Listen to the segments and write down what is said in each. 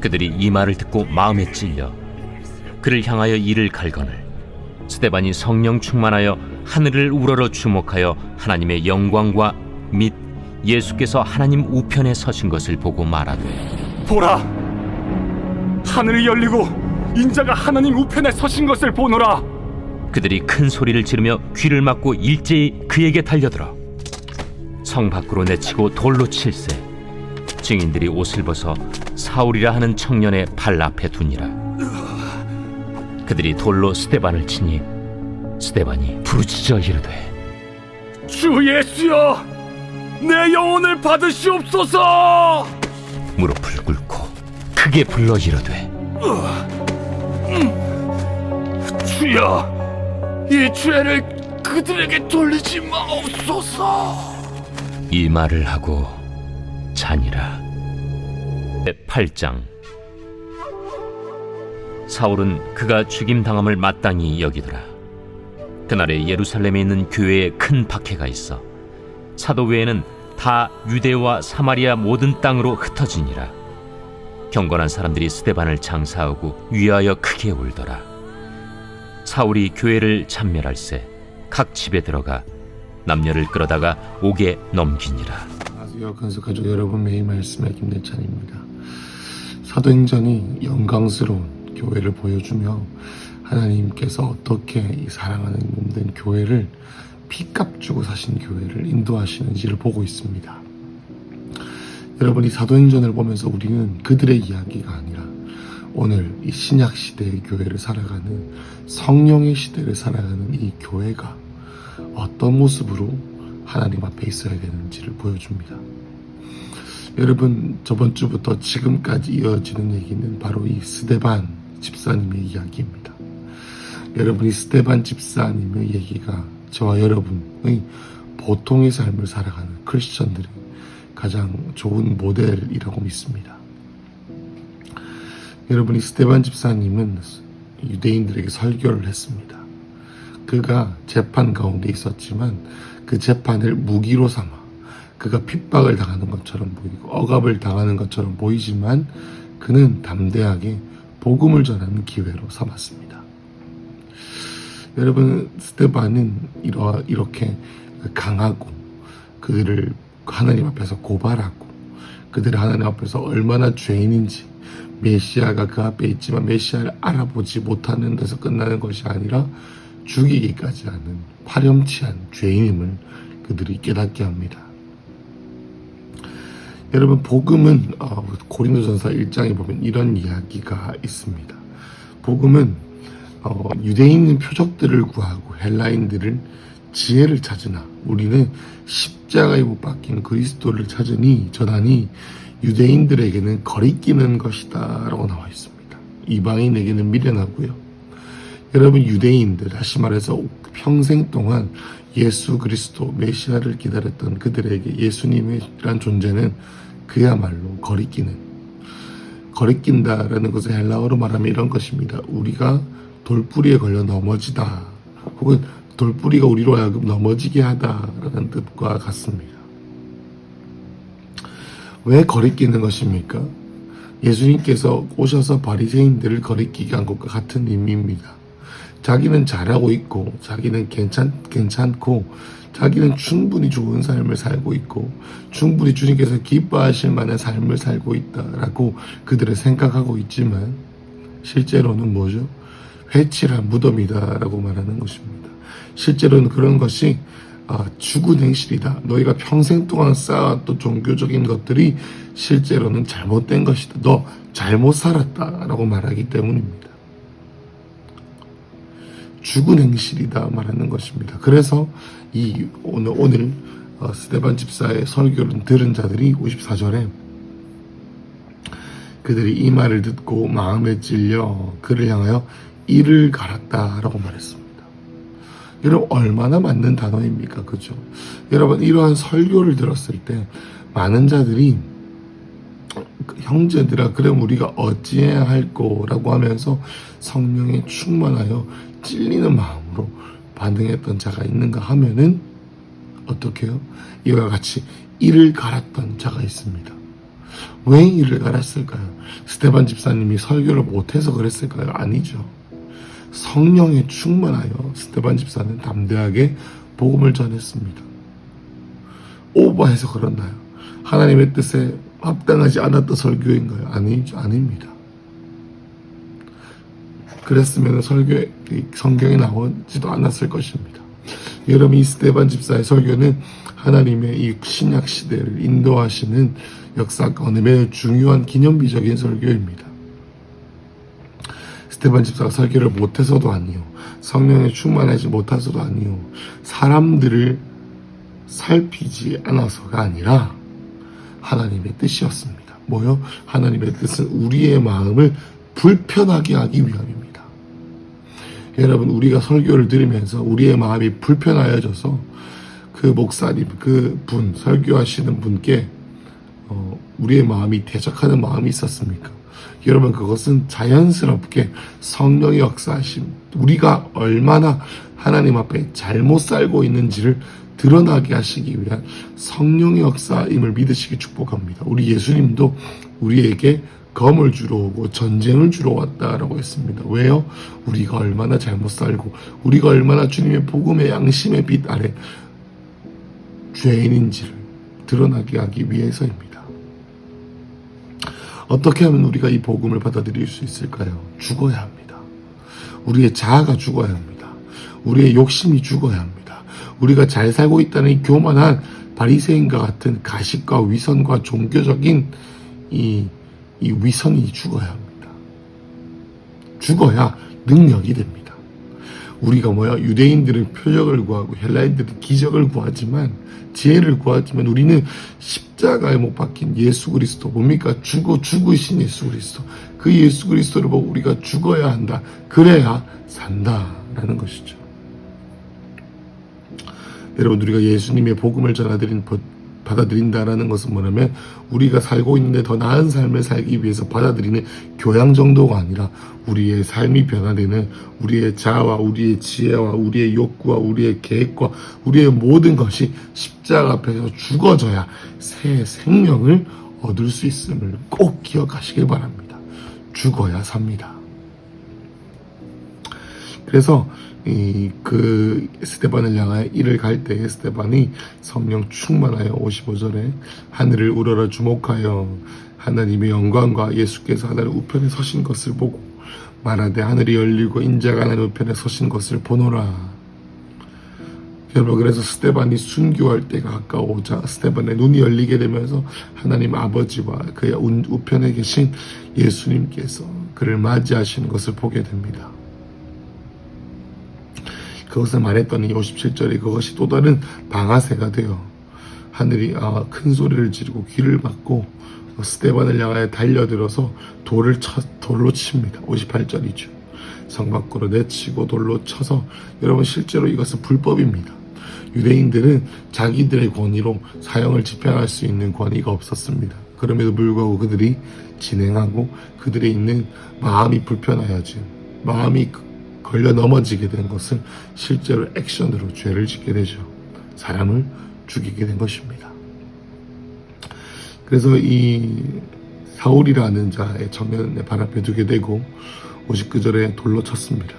그들이 이 말을 듣고 마음에 찔려 그를 향하여 이를 갈거늘 스데반이 성령 충만하여 하늘을 우러러 주목하여 하나님의 영광과 및 예수께서 하나님 우편에 서신 것을 보고 말하되, 보라, 하늘이 열리고 인자가 하나님 우편에 서신 것을 보노라. 그들이 큰 소리를 지르며 귀를 막고 일제히 그에게 달려들어 성 밖으로 내치고 돌로 칠세. 증인들이 옷을 벗어 사울이라 하는 청년의 발 앞에 두니라. 그들이 돌로 스데반을 치니 스데반이 부르짖어 이르되, 주 예수여, 내 영혼을 받으시옵소서. 무릎을 꿇고 크게 불러 이르되, 주여, 이 죄를 그들에게 돌리지 마옵소서. 이 말을 하고 자니라. 8장. 사울은 그가 죽임당함을 마땅히 여기더라. 그날에 예루살렘에 있는 교회에 큰 박해가 있어 사도 외에는 다 유대와 사마리아 모든 땅으로 흩어지니라. 경건한 사람들이 스데반을 장사하고 위하여 크게 울더라. 사울이 교회를 참멸할세 각 집에 들어가 남녀를 끌어다가 옥에 넘기니라. 안녕하세요. 근수 가족 여러분, 매일 말씀의 김대찬입니다. 사도행전이 영광스러운 교회를 보여주며 하나님께서 어떻게 이 사랑하는 몸된 교회를 피값 주고 사신 교회를 인도하시는지를 보고 있습니다. 여러분, 이 사도행전을 보면서 우리는 그들의 이야기가 아니라 오늘 이 신약 시대의 교회를 살아가는, 성령의 시대를 살아가는 이 교회가 어떤 모습으로 하나님 앞에 있어야 되는지를 보여줍니다. 여러분, 저번 주부터 지금까지 이어지는 얘기는 바로 이 스데반 집사님의 이야기입니다. 여러분, 이 스데반 집사님의 얘기가 저와 여러분의 보통의 삶을 살아가는 크리스천들이 가장 좋은 모델이라고 믿습니다. 여러분, 이 스데반 집사님은 유대인들에게 설교를 했습니다. 그가 재판 가운데 있었지만 그 재판을 무기로 삼아 그가 핍박을 당하는 것처럼 보이고 억압을 당하는 것처럼 보이지만 그는 담대하게 복음을 전하는 기회로 삼았습니다. 여러분, 스데반은 이렇게 강하고 그들을 하나님 앞에서 고발하고 그들을 하나님 앞에서 얼마나 죄인인지, 메시아가 그 앞에 있지만 메시아를 알아보지 못하는 데서 끝나는 것이 아니라 죽이기까지 하는 파렴치한 죄인임을 그들이 깨닫게 합니다. 여러분, 복음은 고린도전서 1장에 보면 이런 이야기가 있습니다. 복음은 유대인은 표적들을 구하고 헬라인들은 지혜를 찾으나 우리는 십자가에 못 박힌 그리스도를 찾으니 전하니 유대인들에게는 거리끼는 것이다 라고 나와 있습니다. 이방인에게는 미련하고요. 여러분, 유대인들, 다시 말해서 평생 동안 예수 그리스도 메시아를 기다렸던 그들에게 예수님이란 존재는 그야말로 거리낀다라는 것을 헬라어로 말하면 이런 것입니다. 우리가 돌뿌리에 걸려 넘어지다, 혹은 돌뿌리가 우리로 하여금 넘어지게 하다라는 뜻과 같습니다. 왜 거리끼는 것입니까? 예수님께서 오셔서 바리새인들을 거리끼게 한 것과 같은 의미입니다. 자기는 잘하고 있고, 자기는 괜찮고, 자기는 충분히 좋은 삶을 살고 있고, 충분히 주님께서 기뻐하실 만한 삶을 살고 있다라고 그들은 생각하고 있지만 실제로는 뭐죠? 회칠한 무덤이다라고 말하는 것입니다. 실제로는 그런 것이 죽은 행실이다. 너희가 평생 동안 쌓아왔던 종교적인 것들이 실제로는 잘못된 것이다. 너 잘못 살았다라고 말하기 때문입니다. 죽은 행실이다 말하는 것입니다. 그래서 오늘 스데반 집사의 설교를 들은 자들이 54절에 그들이 이 말을 듣고 마음에 찔려 그를 향하여 이를 갈았다라고 말했습니다. 여러분, 얼마나 맞는 단어입니까? 그죠? 여러분, 이러한 설교를 들었을 때 많은 자들이 형제들아, 그럼 우리가 어찌해야 할꼬라고 하면서 성령에 충만하여 찔리는 마음으로 반응했던 자가 있는가 하면은 어떻게 해요? 이와 같이 이를 갈았던 자가 있습니다. 왜 이를 갈았을까요? 스데반 집사님이 설교를 못해서 그랬을까요? 아니죠. 성령에 충만하여 스데반 집사는 담대하게 복음을 전했습니다. 오버해서 그렇나요? 하나님의 뜻에 합당하지 않았던 설교인가요? 아니죠. 아닙니다. 그랬으면 성경에 나오지도 않았을 것입니다. 여러분, 이 스데반 집사의 설교는 하나님의 이 신약 시대를 인도하시는 역사 가운데 매우 중요한 기념비적인 설교입니다. 스데반 집사가 설교를 못해서도 아니요, 성령에 충만하지 못해서도 아니요, 사람들을 살피지 않아서가 아니라 하나님의 뜻이었습니다. 뭐요? 하나님의 뜻은 우리의 마음을 불편하게 하기 위함입니다. 여러분, 우리가 설교를 들으면서 우리의 마음이 불편하여져서 그 목사님, 설교하시는 분께 우리의 마음이 대적하는 마음이 있었습니까? 여러분, 그것은 자연스럽게 성령의 역사하심, 우리가 얼마나 하나님 앞에 잘못 살고 있는지를 드러나게 하시기 위한 성령의 역사임을 믿으시기 축복합니다. 우리 예수님도 우리에게 검을 주러 오고 전쟁을 주러 왔다라고 했습니다. 왜요? 우리가 얼마나 잘못 살고 우리가 얼마나 주님의 복음의 양심의 빛 아래 죄인인지를 드러나게 하기 위해서입니다. 어떻게 하면 우리가 이 복음을 받아들일 수 있을까요? 죽어야 합니다. 우리의 자아가 죽어야 합니다. 우리의 욕심이 죽어야 합니다. 우리가 잘 살고 있다는 이 교만한 바리새인과 같은 가식과 위선과 종교적인 이 위선이 죽어야 합니다. 죽어야 능력이 됩니다. 우리가 유대인들은 표적을 구하고 헬라인들은 기적을 구하지만, 지혜를 구하지만, 우리는 십자가에 못 박힌 예수 그리스도, 뭡니까? 죽으신 예수 그리스도, 그 예수 그리스도를 보고 우리가 죽어야 한다. 그래야 산다라는 것이죠. 여러분, 우리가 예수님의 복음을 받아들인다라는 것은 뭐냐면, 우리가 살고 있는데 더 나은 삶을 살기 위해서 받아들이는 교양 정도가 아니라 우리의 삶이 변화되는, 우리의 자아와 우리의 지혜와 우리의 욕구와 우리의 계획과 우리의 모든 것이 십자가 앞에서 죽어져야 새 생명을 얻을 수 있음을 꼭 기억하시길 바랍니다. 죽어야 삽니다. 그래서 스데반을 향하여 이를 갈 때에 스데반이 성령 충만하여 55절에 하늘을 우러러 주목하여 하나님의 영광과 예수께서 하늘 우편에 서신 것을 보고 말하되 하늘이 열리고 인자가 하늘 우편에 서신 것을 보노라. 여러분, 그래서 스데반이 순교할 때가 가까워오자 스데반의 눈이 열리게 되면서 하나님 아버지와 그의 우편에 계신 예수님께서 그를 맞이하시는 것을 보게 됩니다. 그것을 말했더니 57절에 그것이 또 다른 방아쇠가 되어 하늘이 큰 소리를 지르고 귀를 막고 스데반을 향하여 달려들어서 돌로 칩니다. 58절이죠. 성 밖으로 내치고 돌로 쳐서, 여러분, 실제로 이것은 불법입니다. 유대인들은 자기들의 권위로 사형을 집행할 수 있는 권위가 없었습니다. 그럼에도 불구하고 그들이 진행하고 그들의 있는 마음이 불편하여진, 마음이 걸려 넘어지게 된 것을 실제로 액션으로 죄를 짓게 되죠. 사람을 죽이게 된 것입니다. 그래서 이 사울이라는 자의 청년의 발 앞에 두게 되고 59절에 돌로 쳤습니다.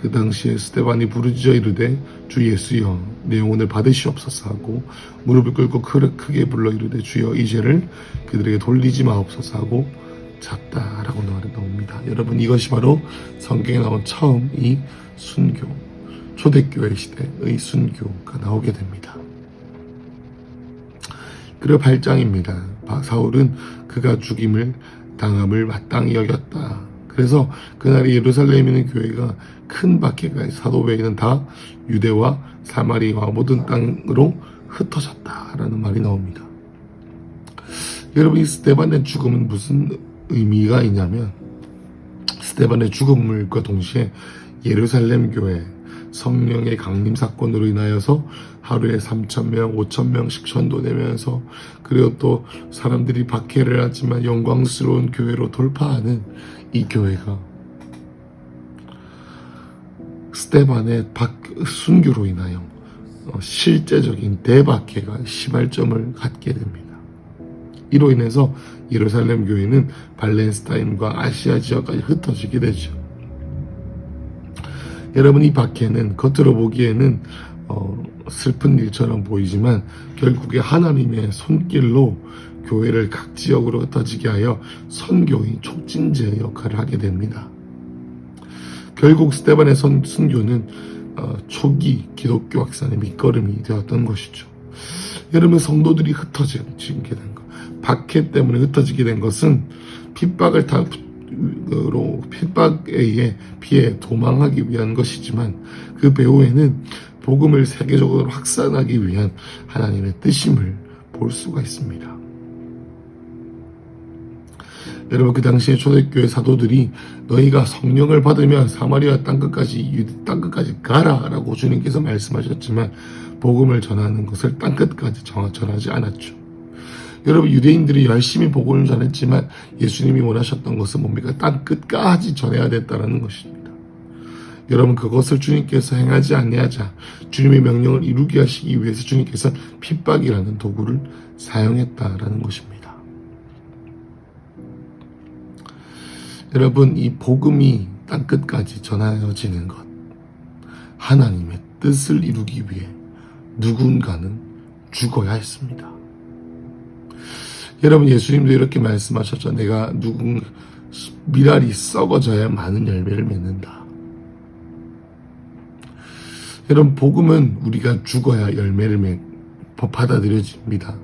그 당시에 스데반이 부르짖어 이르되 주 예수여 내 영혼을 받으시옵소서 하고 무릎을 꿇고 크게 불러 이르되 주여 이 죄를 그들에게 돌리지 마옵소서 하고 잤다라고 나옵니다. 여러분, 이것이 바로 성경에 나온 처음 이 순교, 초대교회 시대의 순교가 나오게 됩니다. 그리고 8장입니다. 사울은 그가 죽임을 당함을 마땅히 여겼다. 그래서 그날이 예루살렘에 있는 교회가 큰 박해가 사도 외에는 다 유대와 사마리아와 모든 땅으로 흩어졌다라는 말이 나옵니다. 여러분, 이 스데반의 죽음은 무슨 의미가 있냐면, 스데반의 죽음과 동시에 예루살렘 교회 성령의 강림 사건으로 인하여서 하루에 3,000명, 5,000명씩 전도되면서, 그리고 또 사람들이 박해를 하지만 영광스러운 교회로 돌파하는 이 교회가 스데반의 순교로 인하여 실제적인 대박해가 시발점을 갖게 됩니다. 이로 인해서 예루살렘 교회는 발렌스타인과 아시아 지역까지 흩어지게 되죠. 여러분, 이 박해는 겉으로 보기에는 슬픈 일처럼 보이지만 결국에 하나님의 손길로 교회를 각 지역으로 흩어지게 하여 선교의 촉진제 역할을 하게 됩니다. 결국 스데반의 순교는 초기 기독교 확산의 밑거름이 되었던 것이죠. 여러분, 성도들이 흩어지게 된 것, 박해 때문에 흩어지게 된 것은 핍박에 의해 피해 도망하기 위한 것이지만 그 배후에는 복음을 세계적으로 확산하기 위한 하나님의 뜻임을 볼 수가 있습니다. 여러분, 그 당시에 초대교회 사도들이 너희가 성령을 받으면 사마리아 땅끝까지 유대 땅끝까지 가라 라고 주님께서 말씀하셨지만 복음을 전하는 것을 땅끝까지 전하지 않았죠. 여러분, 유대인들이 열심히 복음을 전했지만 예수님이 원하셨던 것은 뭡니까? 땅끝까지 전해야 됐다는 것입니다. 여러분, 그것을 주님께서 행하지 아니하자 주님의 명령을 이루게 하시기 위해서 주님께서 핍박이라는 도구를 사용했다라는 것입니다. 여러분, 이 복음이 땅끝까지 전하여지는 것, 하나님의 뜻을 이루기 위해 누군가는 죽어야 했습니다. 여러분, 예수님도 이렇게 말씀하셨죠. 내가 미랄이 썩어져야 많은 열매를 맺는다. 여러분, 복음은 우리가 죽어야 열매를 받아들여집니다.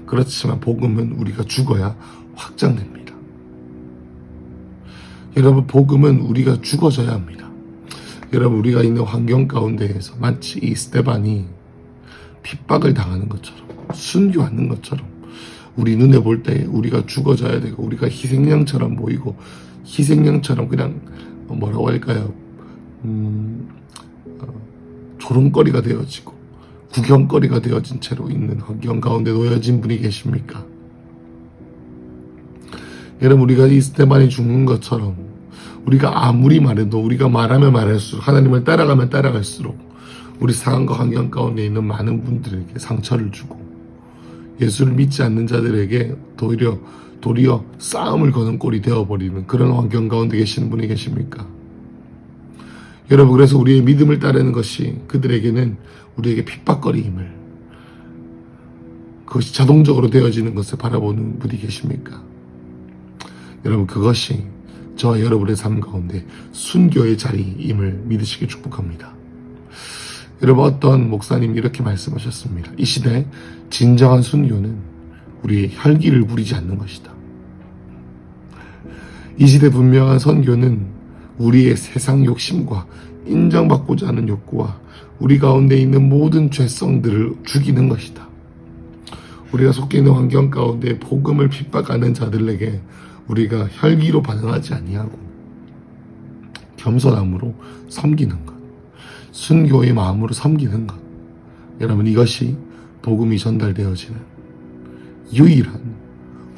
그렇지만 복음은 우리가 죽어야 확장됩니다. 여러분, 복음은 우리가 죽어져야 합니다. 여러분, 우리가 있는 환경 가운데에서 마치 이 스데반이 핍박을 당하는 것처럼, 순교하는 것처럼 우리 눈에 볼 때 우리가 죽어져야 되고 우리가 희생양처럼 보이고 희생양처럼 그냥 뭐라고 할까요? 조롱거리가 되어지고 구경거리가 되어진 채로 있는 환경 가운데 놓여진 분이 계십니까? 여러분, 우리가 이 스데반이 죽는 것처럼 우리가 아무리 말해도 우리가 말하면 말할수록 하나님을 따라가면 따라갈수록 우리 상황과 환경 가운데 있는 많은 분들에게 상처를 주고 예수를 믿지 않는 자들에게 도리어 싸움을 거는 꼴이 되어버리는 그런 환경 가운데 계시는 분이 계십니까? 여러분, 그래서 우리의 믿음을 따르는 것이 그들에게는 우리에게 핍박거리임을, 그것이 자동적으로 되어지는 것을 바라보는 분이 계십니까? 여러분, 그것이 저와 여러분의 삶 가운데 순교의 자리임을 믿으시길 축복합니다. 여러분, 어떤 목사님이 이렇게 말씀하셨습니다. 이 시대 진정한 순교는 우리의 혈기를 부리지 않는 것이다. 이 시대 분명한 선교는 우리의 세상 욕심과 인정받고자 하는 욕구와 우리 가운데 있는 모든 죄성들을 죽이는 것이다. 우리가 속해 있는 환경 가운데 복음을 핍박하는 자들에게 우리가 혈기로 반응하지 아니하고 겸손함으로 섬기는 것, 순교의 마음으로 섬기는 것, 여러분, 이것이 복음이 전달되어지는 유일한,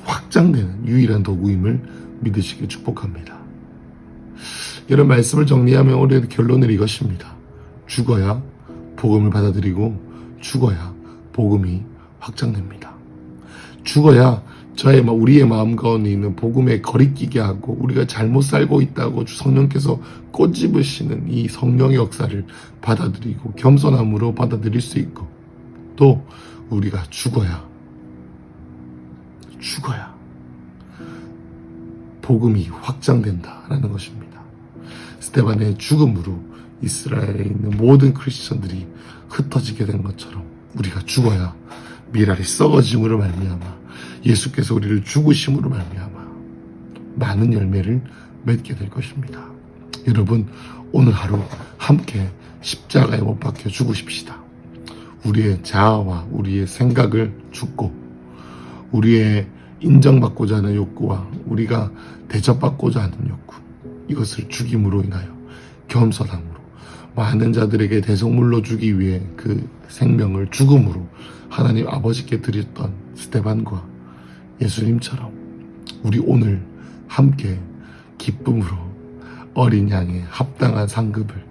확장되는 유일한 도구임을 믿으시길 축복합니다. 이런 말씀을 정리하면 올해 결론은 이것입니다. 죽어야 복음을 받아들이고 죽어야 복음이 확장됩니다. 죽어야 우리의 마음 가운데 있는 복음에 거리끼게 하고 우리가 잘못 살고 있다고 성령께서 꼬집으시는 이 성령의 역사를 받아들이고 겸손함으로 받아들일 수 있고, 또 우리가 죽어야 복음이 확장된다라는 것입니다. 스데반의 죽음으로 이스라엘에 있는 모든 크리스천들이 흩어지게 된 것처럼 우리가 죽어야 미랄이 썩어짐으로 말미암아 예수께서 우리를 죽으심으로 말미암아 많은 열매를 맺게 될 것입니다. 여러분, 오늘 하루 함께 십자가에 못 박혀 죽으십시다. 우리의 자아와 우리의 생각을 죽고 우리의 인정받고자 하는 욕구와 우리가 대접받고자 하는 욕구, 이것을 죽임으로 인하여 겸손함으로 많은 자들에게 대성물로 주기 위해 그 생명을 죽음으로 하나님 아버지께 드렸던 스데반과 예수님처럼 우리 오늘 함께 기쁨으로 어린 양의 합당한 상급을,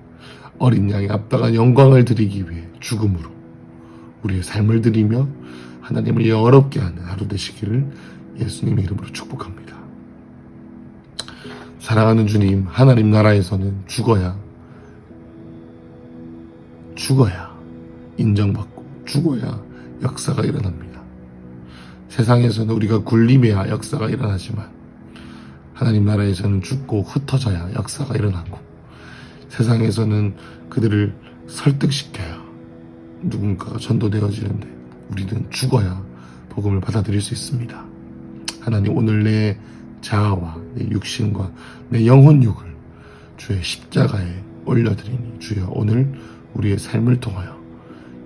어린 양의 합당한 영광을 드리기 위해 죽음으로 우리의 삶을 드리며 하나님을 여롭게 하는 하루 되시기를 예수님의 이름으로 축복합니다. 사랑하는 주님, 하나님 나라에서는 죽어야 인정받고 죽어야 역사가 일어납니다. 세상에서는 우리가 굴림해야 역사가 일어나지만 하나님 나라에서는 죽고 흩어져야 역사가 일어나고, 세상에서는 그들을 설득시켜야 누군가가 전도되어지는데 우리는 죽어야 복음을 받아들일 수 있습니다. 하나님, 오늘 내 자아와 내 육신과 내 영혼육을 주의 십자가에 올려드리니 주여 오늘 우리의 삶을 통하여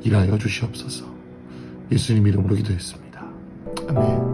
일하여 주시옵소서. 예수님 이름으로 기도했습니다. 아멘.